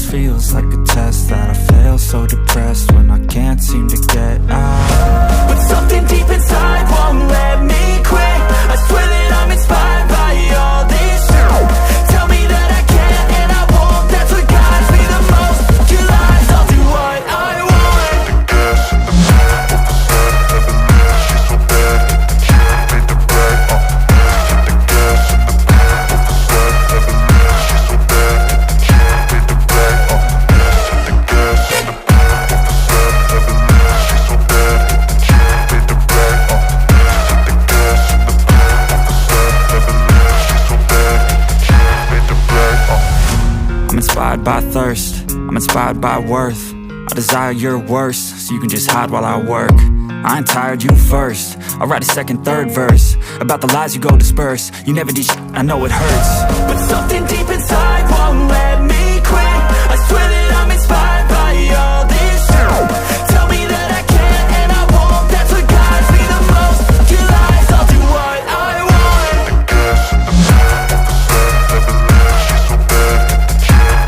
just feels like a test that I fail, so depressed when I can't seem to get out. But something deep inside won't let me quit. I swear that I'm inspired by all this shit. Tell me that I can't and I won't. That's what guides me the most. Your lies, I'll do what I want. The gas in the back of the sun, never knew she's so bad. She made the break, the gas in the back of the sun, never knew she's so bad. She made the break, the gas in the back of the sun, never knew she's so bad. She made the break, the gas in the back of the sun, never knew she's so bad. She made the break, I'm inspired by thirst, I'm inspired by worth. I desire your worst, so you can just hide while I work. I ain't tired, you first. I'll write a second, third verse about the lies you go disperse. You never did shit, I know it hurts. but something deep inside won't let me quit. I swear that I'm inspired by all this shit. Tell me that I can't and I won't. That's what guides me the most. Your lies, I'll do what I want. The gas in the back of the sun, never knew she's so bad. She made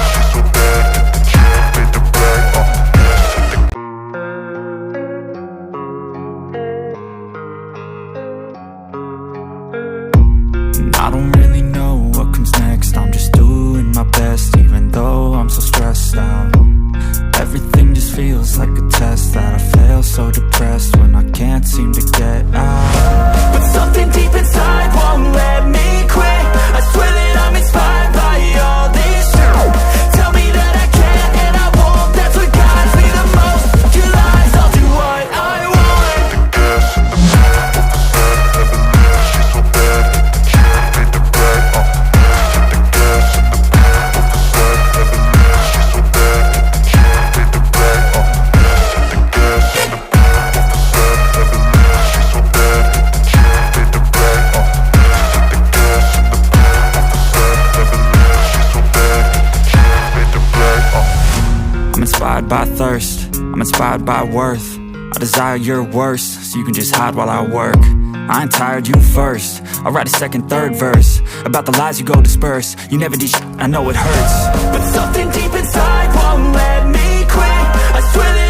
the break, the gas in the back of the sun, never knew she's so bad. She made the break, I don't really know what comes next. I'm just doing my best, even though I'm so stressed out. Everything just feels like a test that I fail, so depressed when I can't seem to get out. but something deep inside won't let me quit. I swear that I'm inspired by all this shit. Tell me that I can't and I won't. That's what guides me the most. Your lies, I'll do what I want. The gas in the back of the sun, never knew she's so bad. She made the break, the gas in the back of the sun, never knew she's so bad. She made the break, the gas in the back of the sun, never knew she's so bad. She made the break, the gas in the back of the sun, never knew she's so bad. She made the break, I'm inspired by thirst, I'm inspired by worth. I desire your worst, so you can just hide while I work. I ain't tired, you first. I'll write a second, third verse about the lies you go disperse. You never did shit, I know it hurts. but something deep inside won't let me quit. I swear that